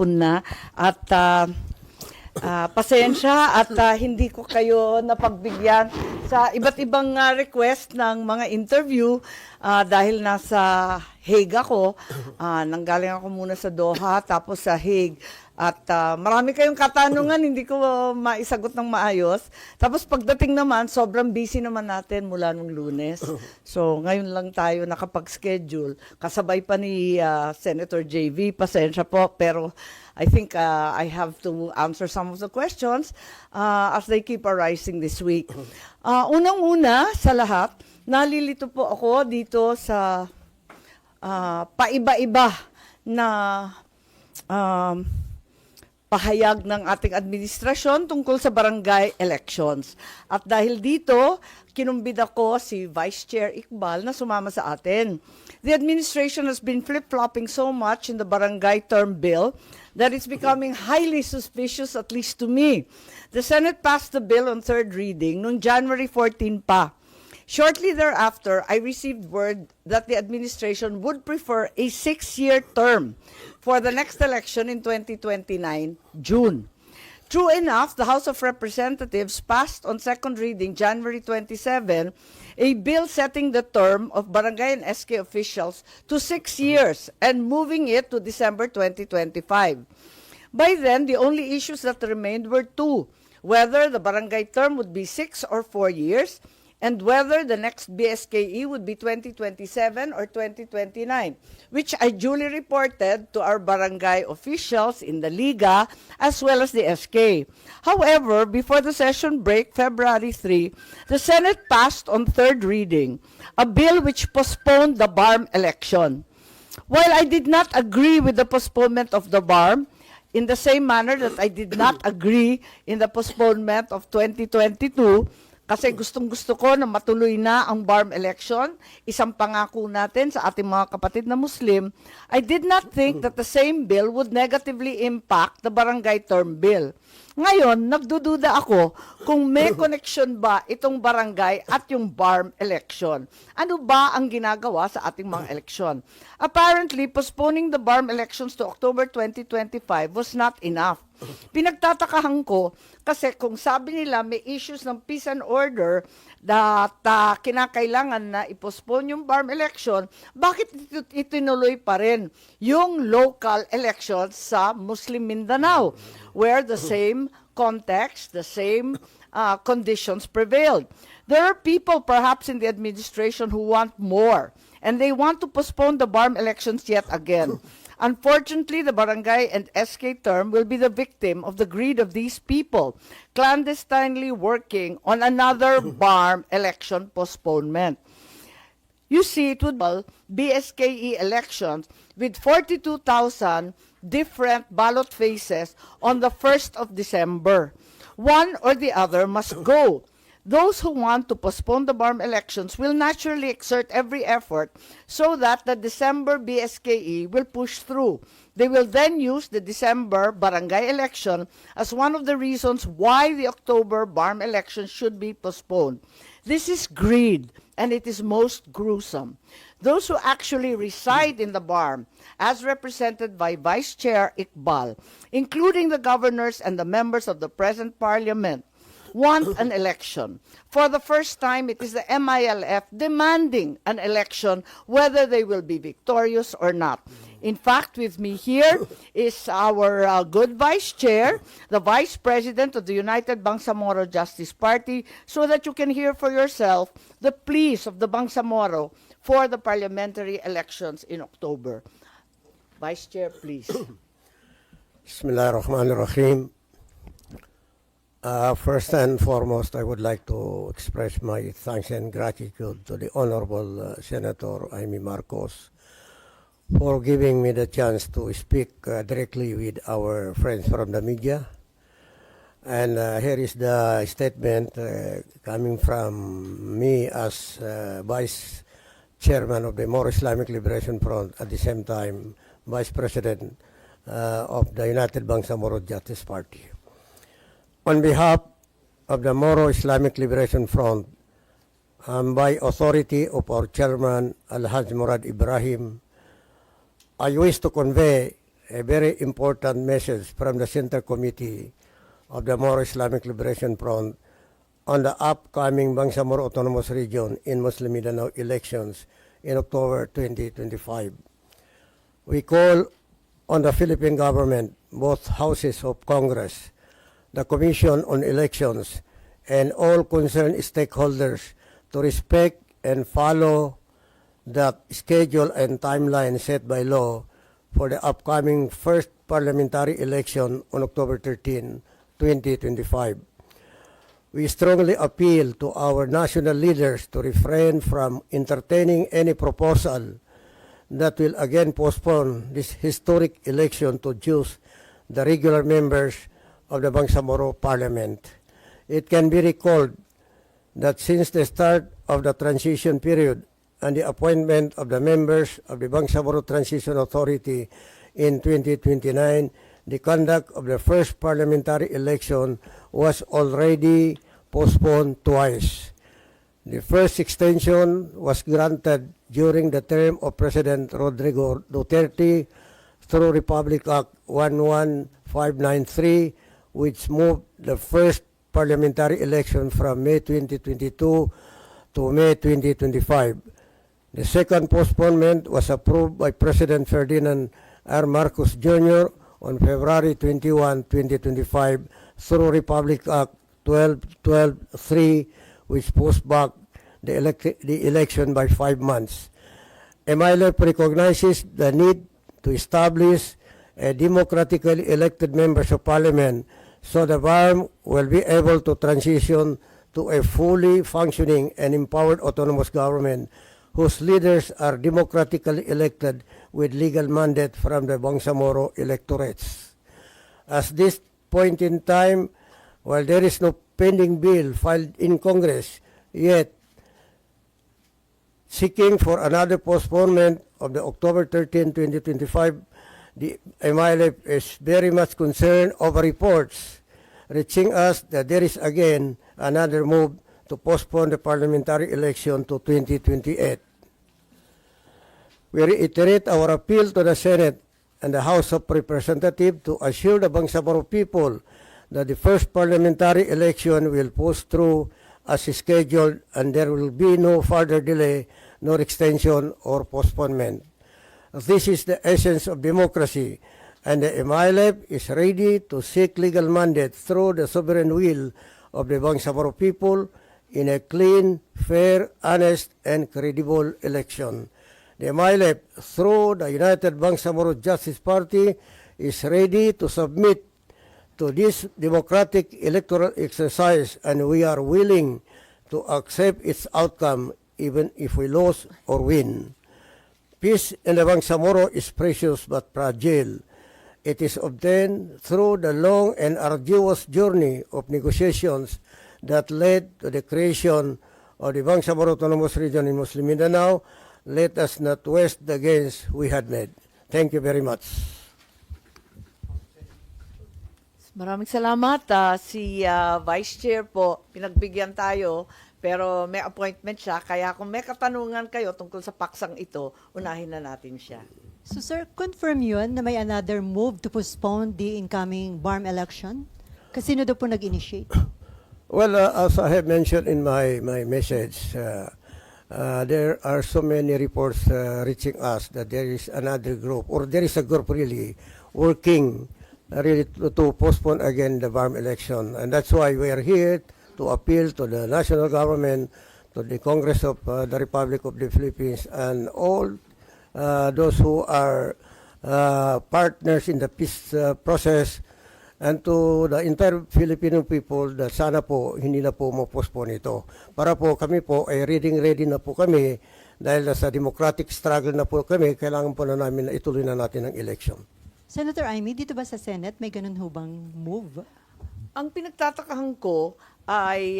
na at pasensya at hindi ko kayo napagbigyan sa iba't ibang request ng mga interview dahil nasa Hague ako. Nanggaling ako muna sa Doha tapos sa Hague. At marami kayong katanungan, hindi ko maisagot ng maayos. Tapos pagdating naman, sobrang busy naman natin mula nung Lunes. So ngayon lang tayo nakapag-schedule. Kasabay pa ni Senator JV, pasensya po. Pero I think I have to answer some of the questions as they keep arising this week. Unang-una sa lahat, nalilito po ako dito sa paiba-iba na pahayag ng ating administrasyon tungkol sa barangay elections. At dahil dito, kinumbida ko si Vice Chair Iqbal na sumama sa atin. The administration has been flip-flopping so much in the barangay term bill that it's becoming highly suspicious, at least to me. The Senate passed the bill on third reading noong January 14 pa. Shortly thereafter, I received word that the administration would prefer a 6-year term for the next election in 2029, June. True enough, the House of Representatives passed on second reading January 27 a bill setting the term of barangay and SK officials to 6 years and moving it to December 2025. By then, the only issues that remained were two: whether the barangay term would be 6 or 4 years, and whether the next BSKE would be 2027 or 2029, which I duly reported to our barangay officials in the Liga as well as the SK. However, before the session break, February 3, the Senate passed on third reading a bill which postponed the BARMM election. While I did not agree with the postponement of the BARMM, in the same manner that I did not agree in the postponement of 2022, kasi gustong-gusto ko na matuloy na ang BARMM election, isang pangako natin sa ating mga kapatid na Muslim, I did not think that the same bill would negatively impact the barangay term bill. Ngayon, nagdududa ako kung may connection ba itong barangay at yung BARMM election. Ano ba ang ginagawa sa ating mga eleksyon? Apparently, postponing the BARMM elections to October 2025 was not enough. Pinagtatakahan ko kasi kung sabi nila may issues ng peace and order that kinakailangan na i-postpone yung BARMM election, bakit itinuloy pa rin yung local elections sa Muslim Mindanao, where the same context, the same conditions prevailed? There are people perhaps in the administration who want more, and they want to postpone the BARMM elections yet again. Unfortunately, the barangay and SK term will be the victim of the greed of these people, clandestinely working on another BARMM election postponement. You see, it would be BSKE elections with 42,000 different ballot faces on the 1st of December. One or the other must go. Those who want to postpone the BARMM elections will naturally exert every effort so that the December BSKE will push through. They will then use the December barangay election as one of the reasons why the October BARMM election should be postponed. This is greed, and it is most gruesome. Those who actually reside in the BARMM, as represented by Vice Chair Iqbal, including the governors and the members of the present parliament, want an election. For the first time, it is the MILF demanding an election, whether they will be victorious or not. In fact, with me here is our good Vice Chair, the Vice President of the United Bangsamoro Justice Party, so that you can hear for yourself the pleas of the Bangsamoro for the parliamentary elections in October. Vice Chair, please. Bismillahirrahmanirrahim. First and foremost, I would like to express my thanks and gratitude to the Honorable Senator Imee Marcos for giving me the chance to speak directly with our friends from the media. And here is the statement coming from me as Vice Chairman of the More Islamic Liberation Front, at the same time Vice President of the United Bangsamoro Justice Party. On behalf of the Moro Islamic Liberation Front, by authority of our chairman, Al-Haj Murad Ibrahim, I wish to convey a very important message from the Center Committee of the Moro Islamic Liberation Front on the upcoming Bangsamoro Autonomous Region in Muslim Mindanao elections in October 2025. We call on the Philippine government, both houses of Congress, the Commission on Elections, and all concerned stakeholders to respect and follow the schedule and timeline set by law for the upcoming first parliamentary election on October 13, 2025. We strongly appeal to our national leaders to refrain from entertaining any proposal that will again postpone this historic election to choose the regular members of the Bangsamoro Parliament. It can be recalled that since the start of the transition period and the appointment of the members of the Bangsamoro Transition Authority in 2029, the conduct of the first parliamentary election was already postponed twice. The first extension was granted during the term of President Rodrigo Duterte through Republic Act 11593, which moved the first parliamentary election from May 2022 to May 2025. The second postponement was approved by President Ferdinand R. Marcos Jr. on February 21, 2025 through Republic Act 12123, which pushed back the election by 5 months. MILF recognizes the need to establish a democratically elected members of parliament so the BARMM will be able to transition to a fully functioning and empowered autonomous government whose leaders are democratically elected with legal mandate from the Bangsamoro electorates. At this point in time, while there is no pending bill filed in Congress, yet seeking for another postponement of the October 13, 2025, the MILF is very much concerned over reports reaching us that there is again another move to postpone the parliamentary election to 2028. We reiterate our appeal to the Senate and the House of Representatives to assure the Bangsamoro people that the first parliamentary election will push through as scheduled and there will be no further delay nor extension or postponement. This is the essence of democracy, and the MILF is ready to seek legal mandate through the sovereign will of the Bangsamoro people in a clean, fair, honest, and credible election. The MILF, through the United Bangsamoro Justice Party, is ready to submit to this democratic electoral exercise, and we are willing to accept its outcome even if we lose or win. Peace in the Bangsamoro is precious but fragile. It is obtained through the long and arduous journey of negotiations that led to the creation of the Bangsamoro Autonomous Region in Muslim Mindanao. Let us not waste the gains we had made. Thank you very much. Maraming salamat. Si Vice Chair po, pinagbigyan tayo, pero may appointment siya. Kaya kung may katanungan kayo tungkol sa paksang ito, unahin na natin siya. So sir, confirm yun na may another move to postpone the incoming BARMM election? Kasi sino daw po nag-initiate? Well, as I have mentioned in my message, there are so many reports reaching us that there is another group, or there is a group really working really to postpone again the BARMM election. And that's why we are here to appeal to the national government, to the Congress of the Republic of the Philippines, and all those who are partners in the peace process, and to the entire Filipino people that sana po hindi na po mo-postpone ito. Para po kami po ay ready na po kami dahil sa democratic struggle na po kami, kailangan po na namin na ituloy na natin ang election. Senator Imee, dito ba sa Senate may ganun hubang move? Ang pinagtatakahan ko ay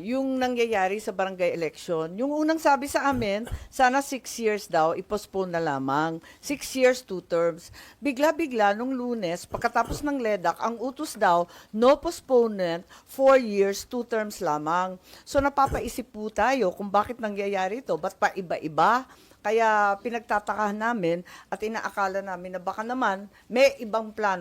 yung nangyayari sa barangay election. Yung unang sabi sa amin, sana 6 years daw, ipostpone na lamang. 6 years, 2 terms. Bigla-bigla, nung Lunes, pagkatapos ng LEDAC, ang utos daw, no postponement, 4 years, 2 terms lamang. So napapaisip po tayo kung bakit nangyayari ito. Ba't pa iba-iba? Kaya pinagtatakahan namin at inaakala namin na baka naman may ibang plano